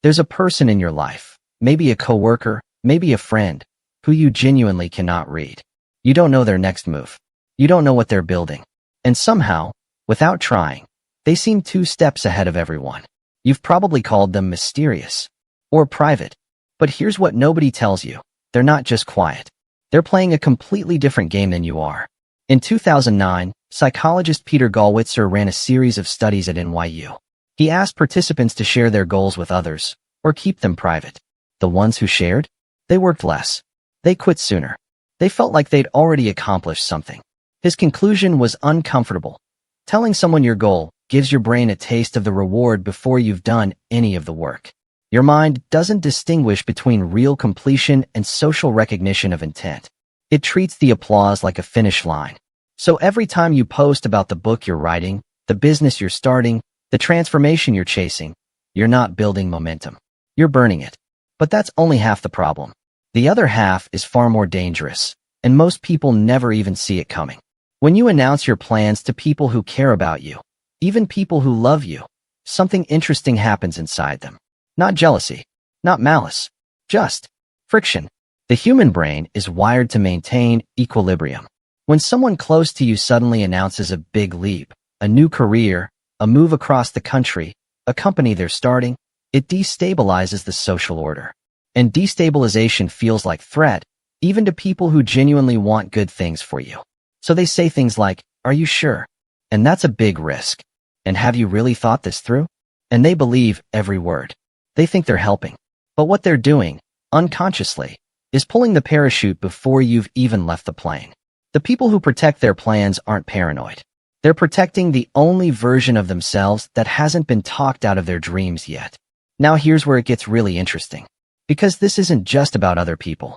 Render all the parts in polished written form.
There's a person in your life, maybe a coworker, maybe a friend, who you genuinely cannot read. You don't know their next move. You don't know what they're building. And somehow, without trying, they seem 2 steps ahead of everyone. You've probably called them mysterious or private. But here's what nobody tells you. They're not just quiet. They're playing a completely different game than you are. In 2009, psychologist Peter Gollwitzer ran a series of studies at NYU. He asked participants to share their goals with others, or keep them private. The ones who shared? They worked less. They quit sooner. They felt like they'd already accomplished something. His conclusion was uncomfortable. Telling someone your goal gives your brain a taste of the reward before you've done any of the work. Your mind doesn't distinguish between real completion and social recognition of intent. It treats the applause like a finish line. So every time you post about the book you're writing, the business you're starting, the transformation you're chasing, you're not building momentum. You're burning it. But that's only half the problem. The other half is far more dangerous, and most people never even see it coming. When you announce your plans to people who care about you, even people who love you, something interesting happens inside them. Not jealousy, not malice, just friction. The human brain is wired to maintain equilibrium. When someone close to you suddenly announces a big leap, a new career, a move across the country, a company they're starting, it destabilizes the social order. And destabilization feels like threat, even to people who genuinely want good things for you. So they say things like, "Are you sure?" And that's a big risk. And have you really thought this through? And they believe every word. They think they're helping. But what they're doing, unconsciously, is pulling the parachute before you've even left the plane. The people who protect their plans aren't paranoid. They're protecting the only version of themselves that hasn't been talked out of their dreams yet. Now here's where it gets really interesting. Because this isn't just about other people.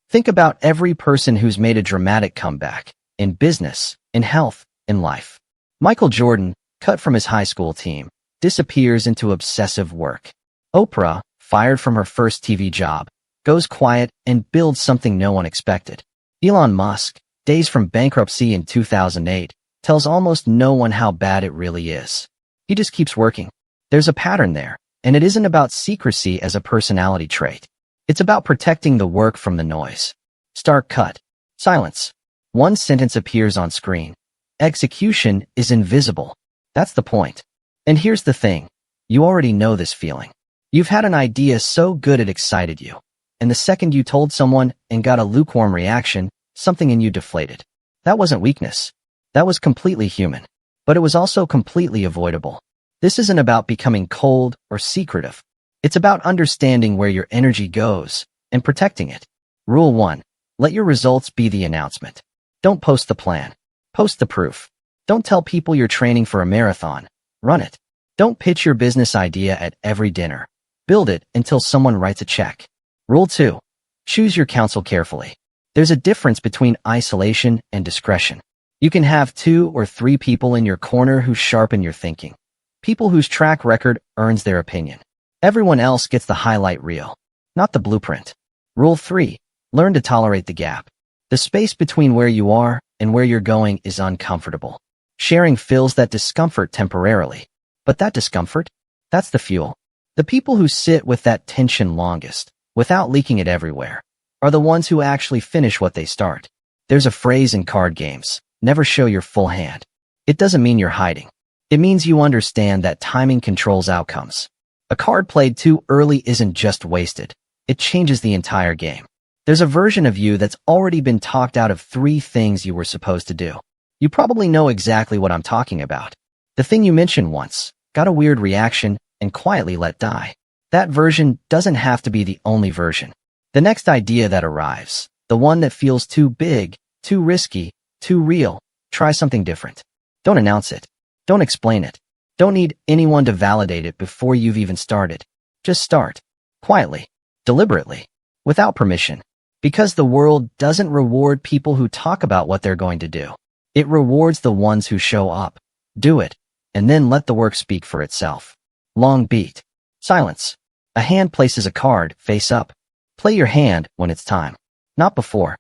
Think about every person who's made a dramatic comeback, in business, in health, in life. Michael Jordan, cut from his high school team, disappears into obsessive work. Oprah, fired from her first TV job, goes quiet and builds something no one expected. Elon Musk, days from bankruptcy in 2008, tells almost no one how bad it really is. He just keeps working. There's a pattern there, and it isn't about secrecy as a personality trait. It's about protecting the work from the noise. Stark cut. Silence. One sentence appears on screen. Execution is invisible. That's the point. And here's the thing. You already know this feeling. You've had an idea so good it excited you. And the second you told someone and got a lukewarm reaction, something in you deflated. That wasn't weakness. That was completely human. But it was also completely avoidable. This isn't about becoming cold or secretive. It's about understanding where your energy goes and protecting it. Rule 1. Let your results be the announcement. Don't post the plan. Post the proof. Don't tell people you're training for a marathon. Run it. Don't pitch your business idea at every dinner. Build it until someone writes a check. Rule 2. Choose your counsel carefully. There's a difference between isolation and discretion. You can have 2 or 3 people in your corner who sharpen your thinking. People whose track record earns their opinion. Everyone else gets the highlight reel, not the blueprint. Rule 3. Learn to tolerate the gap. The space between where you are and where you're going is uncomfortable. Sharing fills that discomfort temporarily. But that discomfort? That's the fuel. The people who sit with that tension longest, without leaking it everywhere, are the ones who actually finish what they start. There's a phrase in card games, never show your full hand. It doesn't mean you're hiding. It means you understand that timing controls outcomes. A card played too early isn't just wasted. It changes the entire game. There's a version of you that's already been talked out of 3 things you were supposed to do. You probably know exactly what I'm talking about. The thing you mentioned once, got a weird reaction, and quietly let die. That version doesn't have to be the only version. The next idea that arrives, the one that feels too big, too risky, too real, try something different. Don't announce it. Don't explain it. Don't need anyone to validate it before you've even started. Just start. Quietly. Deliberately. Without permission. Because the world doesn't reward people who talk about what they're going to do. It rewards the ones who show up. Do it. And then let the work speak for itself. Long beat. Silence. A hand places a card face up. Play your hand when it's time. Not before.